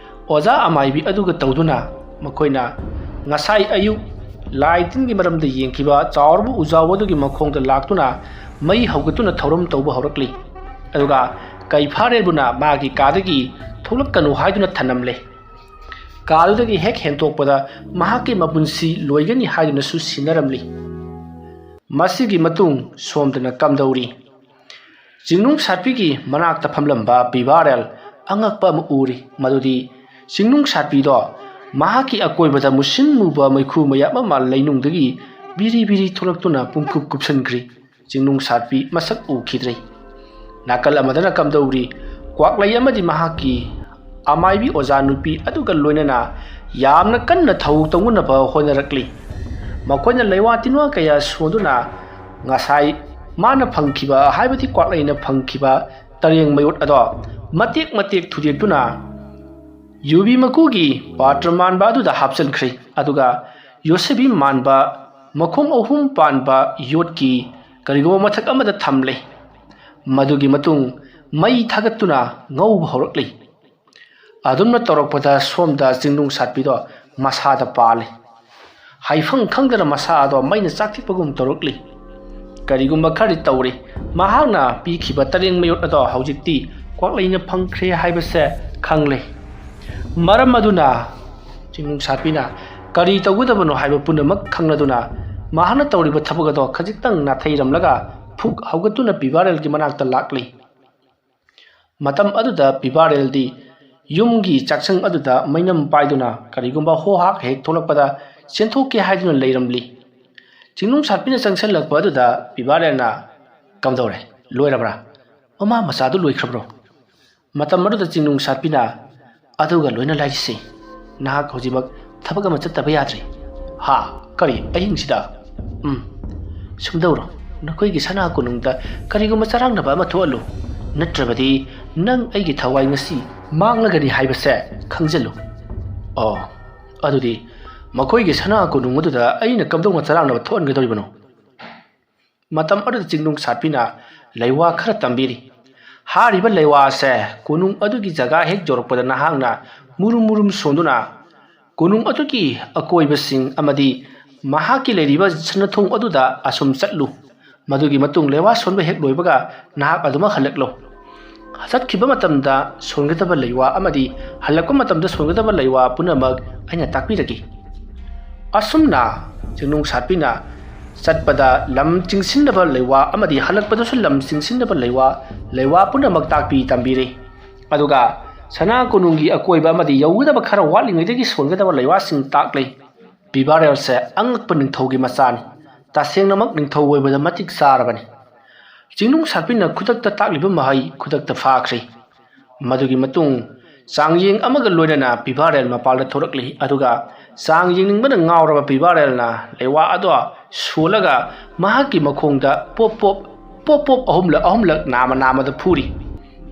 ꯑꯣꯖꯥ ꯑꯃꯥꯏꯕꯤ ꯑꯗꯨꯒ ꯇꯧꯗꯨꯅ ꯃꯈꯣꯏꯅ ꯉꯁꯥꯏ ꯑꯌꯨꯛ ꯂꯥꯏ ꯇꯤꯟꯒꯤ ꯃꯔꯝꯗ ꯌꯦꯡꯈꯤꯕ ꯆꯥꯎꯔꯕ ꯎꯖꯥꯎ ꯑꯗꯨꯒꯤ ꯃꯈꯣꯡꯗ ꯂꯥꯛꯇꯨꯅ ꯃꯩ ꯍꯧꯒꯠꯇꯨꯅ ꯊꯧꯔꯝ ꯇꯧꯕ ꯍꯧꯔꯛꯂꯤ ꯑꯗꯨꯒ ꯀꯩꯐꯥꯔꯦꯜꯕꯨꯅ ꯃꯥꯒꯤ ꯀꯥꯗꯒꯤ ꯊꯣꯛꯂꯛꯀꯅꯨ ꯍꯥꯏꯗꯨꯅ ꯊꯅꯝꯂꯦ ꯀꯥꯗꯨꯗꯒꯤ ꯍꯦꯛ ꯍꯦꯟꯇꯣꯛꯄꯗ ꯃꯍꯥꯛꯀꯤ ꯃꯄꯨꯟꯁꯤ ꯂꯣꯏꯒꯅꯤ ꯍꯥꯏꯗꯨꯅꯁꯨ ꯁꯤꯟꯅꯔꯝꯂꯤ ꯃꯁꯤꯒꯤ ꯃꯇꯨꯡ ꯁꯣꯝꯗꯅ ꯀꯝꯗꯧꯔꯤ ꯆꯤꯡꯅꯨꯡ ꯁꯥꯠꯄꯤꯒꯤ ꯃꯅꯥꯛꯇ ꯐꯝꯂꯝꯕ ꯕꯤꯕꯥꯔꯦꯜ ꯑꯉꯛꯄ ꯑꯃ ꯎꯔꯤ ꯃꯗꯨꯗꯤ ꯆꯤꯡꯅꯨꯡ ꯁꯥꯠꯄꯤꯗꯣ ꯃꯍꯥꯛꯀꯤ ꯑꯀꯣꯏꯕꯗ ꯃꯨꯁꯤꯟ ꯃꯨꯕ ꯃꯩꯈꯨ ꯃꯌꯥꯝ ꯑꯃ ꯂꯩꯅꯨꯡꯗꯒꯤ ꯕꯤꯔꯤ ꯕꯤꯔꯤ ꯊꯣꯛꯂꯛꯇꯨꯅ ꯄꯨꯡꯀꯨꯞ ꯀꯨꯞꯁꯟꯈ꯭ꯔꯤ ꯆꯤꯡꯅꯨꯡ ꯁꯥꯠꯄꯤ ꯃꯁꯛ ꯎꯈꯤꯗ꯭ꯔꯦ ꯅꯥꯀꯜ ꯑꯃꯗꯅ ꯀꯝꯗꯧꯔꯤ ꯀ꯭ꯋꯥꯛꯂꯩ ꯑꯃꯗꯤ ꯃꯍꯥꯛꯀꯤ ꯑꯃꯥꯏꯕꯤ ꯑꯣꯖꯥ ꯅꯨꯄꯤ ꯑꯗꯨꯒ ꯂꯣꯏꯅꯅ ꯌꯥꯝꯅ ꯀꯟꯅ ꯊꯧ ꯇꯧꯅꯅꯕ ꯍꯣꯠꯅꯔꯛꯂꯤ ꯃꯈꯣꯏꯅ ꯂꯩꯋꯥ ꯇꯤꯟꯋꯥ ꯀꯌꯥ ꯁꯣꯟꯗꯨꯅ ꯉꯁꯥꯏ ꯃꯥꯅ ꯐꯪꯈꯤꯕ ꯍꯥꯏꯕꯗꯤ ꯀ꯭ꯋꯥꯛꯂꯩꯅ ꯐꯪꯈꯤꯕ ꯇꯔꯦꯡ ꯃꯌꯣꯠ ꯑꯗꯣ ꯃꯇꯦꯛ ꯃꯇꯦꯛ ꯊꯨꯗꯦꯛꯇꯨꯅ ꯌꯨꯕꯤ ꯃꯀꯨꯒꯤ ꯄꯥꯇ꯭ꯔ ꯃꯥꯟꯕ ꯑꯗꯨꯗ ꯍꯥꯞꯆꯤꯟꯈ꯭ꯔꯦ ꯑꯗꯨꯒ ꯌꯣꯠꯁꯕꯤ ꯃꯥꯟꯕ ꯃꯈꯣꯡ ꯑꯍꯨꯝ ꯄꯥꯟꯕ ꯌꯣꯠꯀꯤ ꯀꯔꯤꯒꯨꯝꯕ ꯃꯊꯛ ꯑꯃꯗ ꯊꯝꯂꯦ ꯃꯗꯨꯒꯤ ꯃꯇꯨꯡ ꯃꯩ ꯊꯥꯒꯠꯇꯨꯅ ꯉꯧꯕ ꯍꯧꯔꯛꯂꯤ ꯑꯗꯨꯝꯅ ꯇꯧꯔꯛꯄꯗ ꯁꯣꯝꯗ ꯆꯤꯡꯅꯨꯡ ꯁꯥꯠꯄꯤꯗꯣ ꯃꯁꯥꯗ ꯄꯥꯜꯂꯤ ꯍꯥꯏꯐꯝ ꯈꯪꯗꯅ ꯃꯁꯥ ꯑꯗꯣ ꯃꯩꯅ ꯆꯥꯛꯊꯤꯛꯄꯒꯨꯝ ꯇꯧꯔꯛꯂꯤ ꯀꯔꯤꯒꯨꯝꯕ ꯈꯔꯗꯤ ꯇꯧꯔꯤ ꯃꯍꯥꯛꯅ ꯄꯤꯈꯤꯕ ꯇꯔꯦꯡ ꯃꯌꯣꯠ ꯑꯗꯣ ꯍꯧꯖꯤꯛꯇꯤ ꯀ꯭ꯋꯥꯛꯂꯩꯅ ꯐꯪꯈ꯭ꯔꯦ ꯍꯥꯏꯕꯁꯦ ꯈꯪꯂꯦ ꯃꯔꯝ ꯑꯗꯨꯅ ꯆꯤꯡꯅꯨꯡ ꯁꯥꯠꯄꯤꯅ ꯀꯔꯤ ꯇꯧꯒꯗꯕꯅꯣ ꯍꯥꯏꯕ ꯄꯨꯝꯅꯃꯛ ꯈꯪꯂꯗꯨꯅ ꯃꯍꯥꯛꯅ ꯇꯧꯔꯤꯕ ꯊꯕꯛ ꯑꯗꯣ ꯈꯖꯤꯛꯇꯪ ꯅꯥꯊꯩꯔꯝꯂꯒ ꯐꯨꯛ ꯍꯧꯒꯠꯇꯨꯅ ꯕꯤꯕꯥꯔꯦꯜꯒꯤ ꯃꯅꯥꯛꯇ ꯂꯥꯛꯂꯤ ꯃꯇꯝ ꯑꯗꯨꯗ ꯕꯤꯕꯥꯔꯦꯜꯗꯤ ꯌꯨꯝꯒꯤ ꯆꯥꯛꯁꯪ ꯑꯗꯨꯗ ꯃꯩꯅꯝ ꯄꯥꯏꯗꯨꯅ ꯀꯔꯤꯒꯨꯝꯕ ꯍꯣꯍꯥꯛ ꯍꯦꯛ ꯊꯣꯛꯂꯛꯄꯗ ꯆꯦꯟꯊꯣꯛꯀꯦ ꯍꯥꯏꯗꯨꯅ ꯂꯩꯔꯝꯂꯤ ꯆꯤꯡꯅꯨꯡ ꯁꯥꯠꯄꯤꯅ ꯆꯪꯁꯤꯜꯂꯛꯄ ꯑꯗꯨꯗ ꯕꯤꯕꯥꯔꯦꯜꯅ ꯀꯝꯗꯧꯔꯦ ꯂꯣꯏꯔꯕ꯭ꯔꯥ ꯃꯃꯥ ꯃꯆꯥꯗꯨ ꯂꯣꯏꯈ꯭ꯔꯕ꯭ꯔꯣ ꯃꯇꯝ ꯑꯗꯨꯗ ꯆꯤꯡꯅꯨꯡ ꯁꯥꯠꯄꯤꯅ ꯑꯗꯨꯒ ꯂꯣꯏꯅ ꯂꯥꯏꯔꯤꯁꯤ ꯅꯍꯥꯛ ꯍꯧꯖꯤꯛꯃꯛ ꯊꯕꯛ ꯑꯃ ꯆꯠꯇꯕ ꯌꯥꯗ꯭ꯔꯤ ꯍꯥ ꯀꯔꯤ ꯑꯍꯤꯡꯁꯤꯗ ꯁꯨꯝꯗꯧꯔꯣ ꯅꯈꯣꯏꯒꯤ ꯁꯅꯥ ꯀꯣꯅꯨꯡꯗ ꯀꯔꯤꯒꯨꯝꯕ ꯆꯔꯥꯡꯅꯕ ꯑꯃ ꯊꯣꯛꯍꯜꯂꯨ ꯅꯠꯇ꯭ꯔꯕꯗꯤ ꯅꯪ ꯑꯩꯒꯤ ꯊꯋꯥꯏ ꯉꯁꯤ ꯃꯥꯡꯂꯒꯅꯤ ꯍꯥꯏꯕꯁꯦ ꯈꯪꯖꯤꯜꯂꯨ ꯑꯗꯨꯗꯤ ꯃꯈꯣꯏꯒꯤ ꯁꯅꯥ ꯀꯣꯅꯨꯡ ꯑꯗꯨꯗ ꯑꯩꯅ ꯀꯝꯗꯧꯅ ꯆꯔꯥꯡꯅꯕ ꯊꯣꯛꯍꯟꯒꯗꯧꯔꯤꯕꯅꯣ ꯃꯇꯝ ꯑꯗꯨꯗ ꯆꯤꯡꯅꯨꯡ ꯁꯥꯠꯄꯤꯅ ꯂꯩꯋꯥ ꯈꯔ ꯇꯝꯕꯤꯔꯤ ꯍꯥꯏꯔꯤꯕ ꯂꯩꯋꯥ ꯑꯁꯦ ꯀꯣꯅꯨꯡ ꯑꯗꯨꯒꯤ ꯖꯒꯥ ꯍꯦꯛ ꯌꯧꯔꯛꯄꯗ ꯅꯍꯥꯛꯅ ꯃꯨꯔꯨꯝ ꯃꯨꯔꯨꯝ ꯁꯣꯟꯗꯨꯅ ꯀꯣꯅꯨꯡ ꯑꯗꯨꯒꯤ ꯑꯀꯣꯏꯕꯁꯤꯡ ꯑꯃꯗꯤ ꯃꯍꯥꯛꯀꯤ ꯂꯩꯔꯤꯕ ꯁꯅꯊꯣꯡ ꯑꯗꯨꯗ ꯑꯁꯨꯝ ꯆꯠꯂꯨ ꯃꯗꯨꯒꯤ ꯃꯇꯨꯡ ꯂꯩꯋꯥ ꯁꯣꯟꯕ ꯍꯦꯛ ꯂꯣꯏꯕꯒ ꯅꯍꯥꯛ ꯑꯗꯨꯃꯛ ꯍꯜꯂꯛꯂꯣ ꯆꯠꯈꯤꯕ ꯃꯇꯝꯗ ꯁꯣꯟꯒꯗꯕ ꯂꯩꯋꯥ ꯑꯃꯗꯤ ꯍꯜꯂꯛꯄ ꯃꯇꯝꯗ ꯁꯣꯟꯒꯗꯕ ꯂꯩꯋꯥ ꯄꯨꯝꯅꯃꯛ ꯑꯩꯅ ꯇꯥꯛꯄꯤꯔꯒꯦ ꯑꯁꯨꯝꯅ ꯆꯤꯡꯅꯨꯡ ꯁꯥꯠꯄꯤꯅ ꯆꯠꯄꯗ ꯂꯝ ꯆꯤꯡꯁꯤꯟꯅꯕ ꯂꯩꯋꯥ ꯑꯃꯗꯤ ꯍꯜꯂꯛꯄꯗꯁꯨ ꯂꯝ ꯆꯤꯡꯁꯤꯟꯅꯕ ꯂꯩꯋꯥ ꯄꯨꯝꯅꯃꯛ ꯇꯥꯛꯄꯤ ꯇꯝꯕꯤꯔꯦ ꯑꯗꯨꯒ ꯁꯅꯥ ꯀꯣꯅꯨꯡꯒꯤ ꯑꯀꯣꯏꯕ ꯑꯃꯗꯤ ꯌꯧꯒꯗꯕ ꯈꯔ ꯋꯥꯠꯂꯤꯉꯩꯗꯒꯤ ꯁꯣꯟꯒꯗꯕ ꯂꯩꯋꯥꯁꯤꯡ ꯇꯥꯛꯂꯦ ꯕꯤꯕꯥꯔꯦꯜꯁꯦ ꯑꯉꯛꯄ ꯅꯤꯡꯊꯧꯒꯤ ꯃꯆꯥꯅꯤ ꯇꯁꯦꯡꯅꯃꯛ ꯅꯤꯡꯊꯧ ꯑꯣꯏꯕꯗ ꯃꯇꯤꯛ ꯆꯥꯔꯕꯅꯤ ꯆꯤꯡꯅꯨꯡ ꯁꯥꯠꯄꯤꯅ ꯈꯨꯗꯛꯇ ꯇꯥꯛꯂꯤꯕ ꯃꯍꯩ ꯈꯨꯗꯛꯇ ꯐꯥꯈ꯭ꯔꯦ ꯃꯗꯨꯒꯤ ꯃꯇꯨꯡ ꯆꯥꯡꯌꯦꯡ ꯑꯃꯒ ꯂꯣꯏꯅꯅ ꯕꯤꯕꯥꯔꯦꯜ ꯃꯄꯥꯟꯗ ꯊꯣꯔꯛꯂꯤ ꯑꯗꯨꯒ ꯆꯥꯡ ꯌꯦꯡꯅꯤꯡꯕꯅ ꯉꯥꯎꯔꯕ ꯕꯤꯕꯥꯔꯦꯜꯅ ꯂꯩꯋꯥ ꯑꯗꯣ ꯁꯣꯜꯂꯒ ꯃꯍꯥꯛꯀꯤ ꯃꯈꯣꯡꯗ ꯄꯣꯞ ꯄꯣꯞ ꯑꯍꯨꯝꯂꯛ ꯅꯥꯃꯗ ꯐꯨꯔꯤ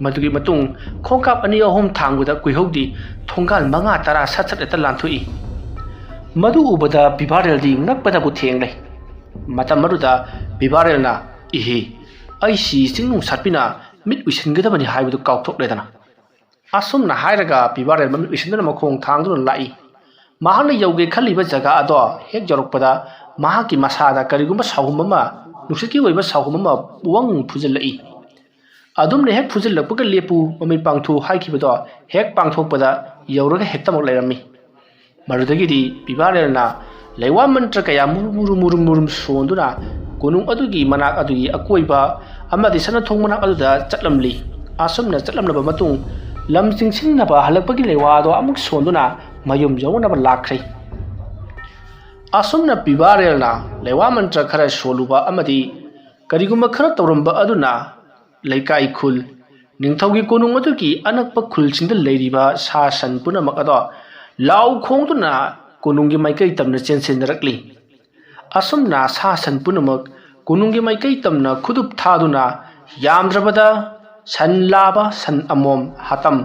ꯃꯗꯨꯒꯤ ꯃꯇꯨꯡ ꯈꯣꯡꯀꯥꯞ 2-3 ꯊꯥꯡꯕꯗ ꯀꯨꯏꯍꯧꯗꯤ ꯊꯣꯡꯒꯥꯜ 9-10 ꯁꯠ ꯍꯦꯛꯇ ꯂꯥꯟꯊꯣꯛꯏ ꯃꯗꯨ ꯎꯕꯗ ꯕꯤꯕꯥꯔꯦꯜꯗꯤ ꯉꯛꯄꯗꯕꯨ ꯊꯦꯡꯂꯦ ꯃꯇꯝ ꯑꯗꯨꯗ ꯕꯤꯕꯥꯔꯦꯜꯅ ꯏꯍꯦ ꯑꯩꯁꯤ ꯆꯤꯡꯅꯨꯡ ꯁꯥꯠꯄꯤꯅ ꯃꯤꯠ ꯎꯏꯁꯤꯟꯒꯗꯕꯅꯤ ꯍꯥꯏꯕꯗꯨ ꯀꯥꯎꯊꯣꯛꯂꯦꯗꯅ ꯑꯁꯨꯝꯅ ꯍꯥꯏꯔꯒ ꯕꯤꯕꯥꯔꯦꯜ ꯃꯃꯤꯠ ꯎꯏꯁꯤꯟꯗꯨꯅ ꯃꯈꯣꯡ ꯊꯥꯡꯗꯨꯅ ꯂꯥꯛꯏ ꯃꯍꯥꯛꯅ ꯌꯧꯒꯦ ꯈꯜꯂꯤꯕ ꯖꯒꯥ ꯑꯗꯣ ꯍꯦꯛ ꯌꯧꯔꯛꯄꯗ ꯃꯍꯥꯛꯀꯤ ꯃꯁꯥꯗ ꯀꯔꯤꯒꯨꯝꯕ ꯁꯥꯎꯍꯨꯝ ꯑꯃ ꯅꯨꯡꯁꯤꯠꯀꯤ ꯑꯣꯏꯕ ꯁꯥꯎꯍꯨꯝ ꯑꯃ ꯋꯪ ꯐꯨꯖꯤꯜꯂꯛꯏ ꯑꯗꯨꯝꯅ ꯍꯦꯛ ꯐꯨꯖꯤꯜꯂꯛꯄꯒ ꯂꯦꯞꯄꯨ ꯃꯃꯤꯠ ꯄꯥꯡꯊꯣꯛ ꯍꯥꯏꯈꯤꯕꯗꯣ ꯍꯦꯛ ꯄꯥꯡꯊꯣꯛꯄꯗ ꯌꯧꯔꯒ ꯍꯦꯛꯇꯃꯛ ꯂꯩꯔꯝꯃꯤ ꯃꯗꯨꯗꯒꯤꯗꯤ ꯕꯤꯕꯥꯔꯦꯜꯅ ꯂꯩꯋꯥ ꯃꯟꯇ꯭ꯔ ꯀꯌꯥ ꯃꯨꯔꯨꯝ ꯁꯣꯟꯗꯨꯅ ꯀꯣꯅꯨꯡ ꯑꯗꯨꯒꯤ ꯃꯅꯥꯛ ꯑꯗꯨꯒꯤ ꯑꯀꯣꯏꯕ ꯑꯃꯗꯤ ꯁꯅꯊꯣꯡ ꯃꯅꯥꯛ ꯑꯗꯨꯗ ꯆꯠꯂꯝꯂꯤ asumna chatlamnaba matung lam chingsingnaba halakpagi lewa do amuk sonduna mayum yawnaba lakhrei asumna pibarelna lewa mantra khara soluba amadi kariguma khara tawramba aduna leikai khul ningthaugi konung adugi anakpa khulsingda leiriba sa san punamak ado lau khongduna konunggi maikai tamna chensendarakli asumna sa san punamak konunggi maikai tamna khudup thaduna yamdrabada san laba san amom hatam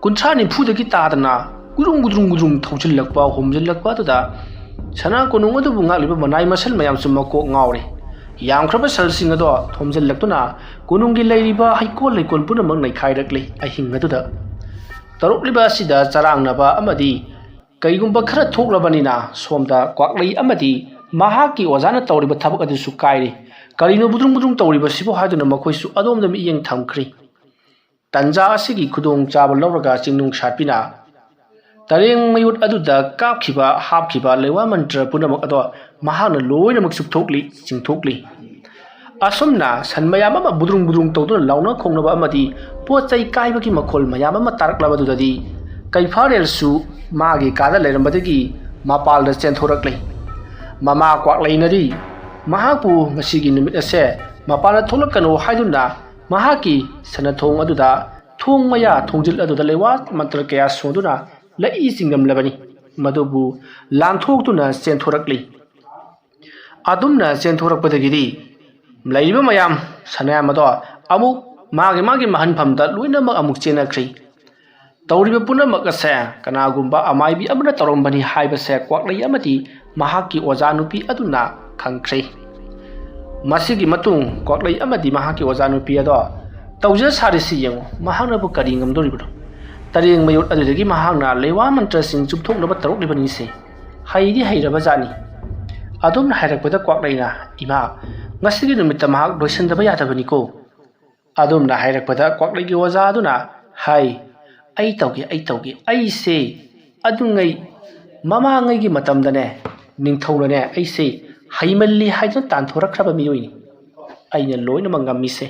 kunthra nifudagi tadana gudrung thauchilakpa homjilakpa tuda sana konung adu bunga liba manai masal mayam summa ko ngawre yamkhraba salsing ado thomjillaktuna konunggi leiriba haikol leikol punamak naikhaidakli ahing aduda tarukliba sida charangnaba amadi kaigumba khara thoklabanina somda kwaklei amadi mahaki ozana tawriba thabak adu su kairi karino budrung tawriba sibo haduna makoisu adomda mi yeng thamkhri tanja asigi khudong chaba lawraga chingnung shatpina tareng mayut aduda kapkhiba hapkhiba lewa mantra punamak ado mahana loinamak sukthokli chingthokli asumna san mayam ama budrung tawduna launa khongnaba amadi pochai kaibagi makhol mayam ama taraklaba dudadi kaifarel su magi kada lerambadagi mapalda chenthorakli mama kwakleinari mahapu masigi numit ase mapana tholakano haiduna mahaki sanathong aduda thong maya thongjil aduda lewa mantra kaya sonduna lai singam labani madubu langthoktuna chenthorakli adumna chenthorakpadagidi laiba mayam sanayam ado amuk magi mahanphamda loinamak amuk chenakhri tawriba punamak ase kanagumba amaibi amana tawrambani haibase kwaklei amati mahaki oja nupi aduna khangkhre masigi matung kwaklei amadi mahaki oja nupi ado tawja sarisi yengo mahangna bu kari ngamdoribdo tareng mayut adudagi mahangna lewa mantra sing chupthoknaba taruklibani se haidi hairaba jani adum hairakpada kwakleina ima ngasigi numitta mahak loisandaba yadabani ko adum na hairakpada kwaklegi oja aduna hai ai tauge ai se adungai mama ngai gi matamdane ningthaulane ai se haimalli haidun tanthorakraba miyoi aina loina mangami se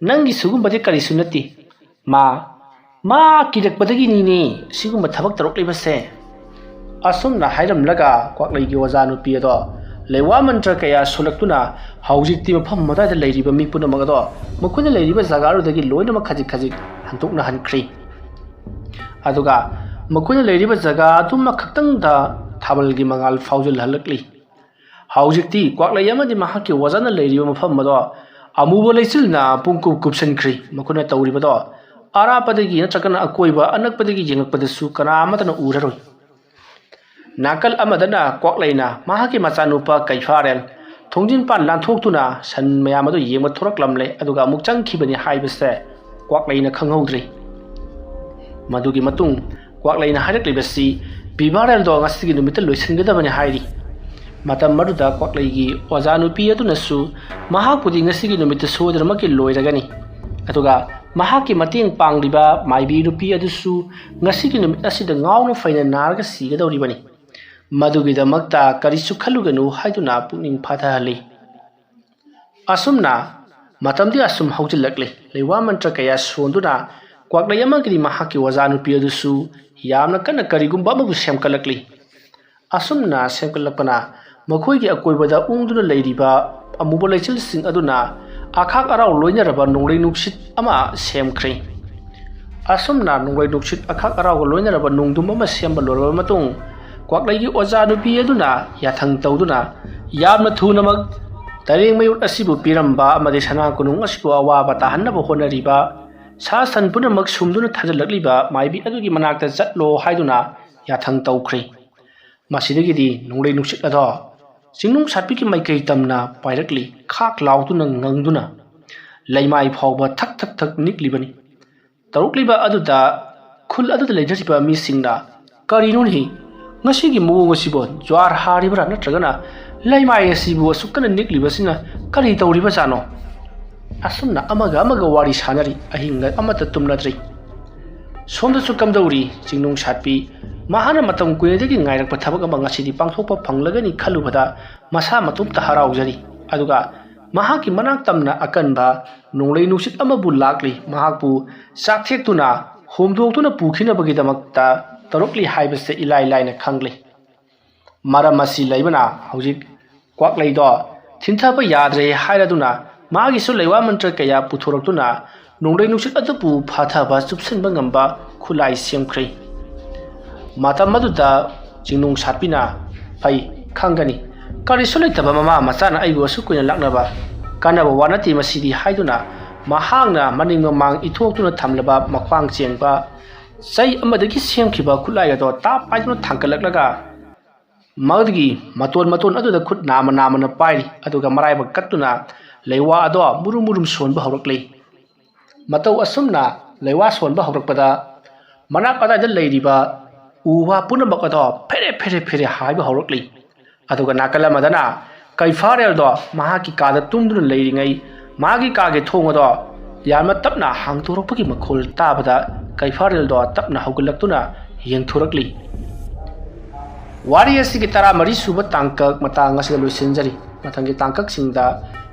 nangi sugumbade kari sunati ma kirakpadagi ni sigumba thabak tarokliba se asumna hairamlaga kwakleigi wazanu piado lewa mantra kaya sulaktuna haujikti mafam madada leiriba mi punamak ado makuna leiriba jagarudagi loina makhajik hantukna hankhri aduga makuna leiriba jaga atuma khaktangda thabalgi mangal faujil halakli haujikti kwaklei amadi mahaki wazana leiriba mafam ado amuba leichilna pungkup kupsankhri makuna tawribado arapadagi natragana akoiba anakpadagi jengakpadasu kana amatana uraroi nakal amadana kwakleina mahaki machanupa kaifarel thongjin pan lanthokhtuna san mayamadu yema thoraklamle aduga amuk changkhibani haibase kwakleina khanghaudri madugi matung kwakleina hairaklibasi bibarel do ngasigi numita loisingadabani hairi matam maduda kwakleigi ojanupi adunasu mahakudi ngasigi numita sodramaki loiragani aduga mahaki mateng pangliba maibi rupi adusu ngasigi numit asida ngawna faina narga sigadawribani madugidamakta karisu khaluganu haiduna pukning phathahali asumna matamdi asum haujilakle lewa mantra kaya sonduna kwaklei amagiri mahaki wazanu piadusu yamna kana karigumba amagu semkalakli asumna semkalakpana makhoigi akoibada ungduna leiriba amuba leichil sing aduna akhak arau loinaraba nonglei nuksit ama semkhre asumna nonglei nuksit akhak arau loinaraba nongdum ama semba loraba matung kwakleigi oja nupi aduna yathang tawduna yamna thunamak tareng mayut asibu piramba amade sana kunung asibu awaba tahannaba honariba sa san punamak sumduna thajalakliba maibi adugi manakta chatlo haiduna yathang tawkhre masidagidi nonglei nuksit ado singnung satpiki maikai tamna pairakli khak lauduna ngangduna laimai phawba thak niklibani tarukliba aduda khul aduda leijasiba mi singna karinun hi ngasigi mugo sibo jwar haribra natragana laimai asibu asukana niklibasina kari tawriba jano asumna amaga wari sanari ahinga amata tumnadri somda sukam dauri singnung satpi mahana matam kuedagi ngairak pathabak ama ngasidi pangthokpa phanglagani khalubada masa matumta haraujari aduga ꯃꯍꯥꯛꯀꯤ ꯃꯅꯥꯛ ꯇꯝꯅ ꯑꯀꯟꯕ ꯅꯣꯡꯂꯩ ꯅꯨꯡꯁꯤꯠ ꯑꯃꯕꯨ ꯂꯥꯛꯂꯤ ꯃꯍꯥꯛꯄꯨ ꯆꯥꯛꯊꯦꯛꯇꯨꯅ ꯍꯣꯝꯗꯣꯛꯇꯨꯅ ꯄꯨꯈꯤꯅꯕꯒꯤꯗꯃꯛꯇ ꯇꯧꯔꯛꯂꯤ ꯍꯥꯏꯕꯁꯦ ꯏꯂꯥꯏ ꯂꯥꯏꯅ ꯈꯪꯂꯤ꯫ ꯃꯔꯝ ꯑꯁꯤ ꯂꯩꯕꯅ ꯍꯧꯖꯤꯛ ꯀ꯭ꯋꯥꯛꯂꯩꯗꯣ ꯊꯤꯟꯊꯕ ꯌꯥꯗ꯭ꯔꯦ ꯍꯥꯏꯔꯗꯨꯅ ꯃꯥꯒꯤꯁꯨ ꯂꯩꯋꯥ ꯃꯟꯇ꯭ꯔ ꯀꯌꯥ ꯄꯨꯊꯣꯔꯛꯇꯨꯅ ꯅꯣꯡꯂꯩ ꯅꯨꯡꯁꯤꯠ ꯑꯗꯨꯕꯨ ꯐꯥꯊꯕ ꯆꯨꯞꯁꯤꯟꯕ ꯉꯝꯕ ꯈꯨꯠꯂꯥꯏ ꯁꯦꯝꯈ꯭ꯔꯦ꯫ ꯃꯇꯝ ꯑꯗꯨꯗ ꯆꯤꯡꯅꯨꯡ ꯁꯥꯠꯄꯤꯅ ꯐꯩ ꯈꯪꯒꯅꯤ ꯀꯔꯤꯁꯨ ꯂꯩꯇꯕ ꯃꯃꯥ ꯃꯆꯥꯅ ꯑꯩꯕꯨ ꯑꯁꯨꯛ ꯀꯨꯏꯅ ꯂꯥꯛꯅꯕ ꯀꯥꯟꯅꯕ ꯋꯥ ꯅꯠꯇꯦ ꯃꯁꯤꯗꯤ ꯍꯥꯏꯗꯨꯅ ꯃꯍꯥꯛꯅ ꯃꯅꯤꯡ ꯃꯃꯥꯡ ꯏꯊꯣꯛꯇꯨꯅ ꯊꯝꯂꯕ ꯃꯈ꯭ꯋꯥꯡ ꯆꯦꯡꯕ ꯆꯩ ꯑꯃꯗꯒꯤ ꯁꯦꯝꯈꯤꯕ ꯈꯨꯠꯂꯥꯏ ꯑꯗꯣ ꯇꯥꯞ ꯄꯥꯏꯗꯨꯅ ꯊꯥꯡꯒꯠꯂꯛꯂꯒ ꯃꯗꯨꯒꯤ ꯃꯇꯣꯟ ꯑꯗꯨꯗ ꯈꯨꯠ ꯅꯥꯝꯃꯅ ꯄꯥꯏꯔꯤ ꯑꯗꯨꯒ ꯃꯔꯥꯏꯕꯛ ꯀꯠꯇꯨꯅ ꯂꯩꯋꯥ ꯑꯗꯣ ꯃꯨꯔꯨꯝ ꯃꯨꯔꯨꯝ ꯁꯣꯟꯕ ꯍꯧꯔꯛꯂꯤ꯫ ꯃꯇꯧ ꯑꯁꯨꯝꯅ ꯂꯩꯋꯥ ꯁꯣꯟꯕ ꯍꯧꯔꯛꯄꯗ ꯃꯅꯥꯛ ꯑꯗꯥꯏꯗ ꯂꯩꯔꯤꯕ ꯎ ꯋꯥ ꯄꯨꯝꯅꯃꯛ ꯑꯗꯣ ꯐꯦꯔꯦ ꯐꯦꯔꯦ ꯐꯦꯔꯦ ꯍꯥꯏꯕ ꯍꯧꯔꯛꯂꯤ꯫ ꯑꯗꯨꯒ ꯅꯥꯀꯜ ꯑꯃꯗꯅ ꯀꯩꯐꯥꯔꯦꯜꯗꯣ ꯃꯍꯥꯛꯀꯤ ꯀꯥꯗ ꯇꯨꯝꯗꯨꯅ ꯂꯩꯔꯤꯉꯩ ꯃꯥꯒꯤ ꯀꯥꯒꯤ ꯊꯣꯡ ꯑꯗꯣ ꯌꯥꯝꯅ ꯇꯞꯅ ꯍꯥꯡꯗꯣꯔꯛꯄꯒꯤ ꯃꯈꯣꯜ ꯇꯥꯕꯗ ꯀꯩꯐꯥꯔꯦꯜꯗꯣ ꯇꯞꯅ ꯍꯧꯒꯠꯂꯛꯇꯨꯅ ꯌꯦꯡꯊꯣꯔꯛꯂꯤ꯫ ꯋꯥꯔꯤ ꯑꯁꯤꯒꯤ 14 ꯁꯨꯕ ꯇꯥꯡꯀꯛ ꯃꯇꯥꯡ ꯑꯁꯤꯗ ꯂꯣꯏꯁꯤꯟꯖꯔꯤ꯫ ꯃꯊꯪꯒꯤ ꯇꯥꯡꯀꯛꯁꯤꯡꯗ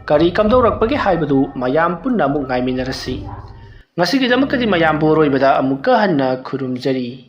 ꯀꯔꯤ ꯀꯝꯗꯧꯔꯛꯄꯒꯦ ꯍꯥꯏꯕꯗꯨ ꯃꯌꯥꯝ ꯄꯨꯟꯅ ꯑꯃꯨꯛ ꯉꯥꯏꯃꯤꯟꯅꯔꯁꯤ꯫ ꯉꯁꯤꯒꯤꯗꯃꯛꯇꯗꯤ ꯃꯌꯥꯝꯕꯨ ꯑꯔꯣꯏꯕꯗ ꯑꯃꯨꯛꯀ ꯍꯟꯅ ꯈꯨꯔꯨꯝꯖꯔꯤ꯫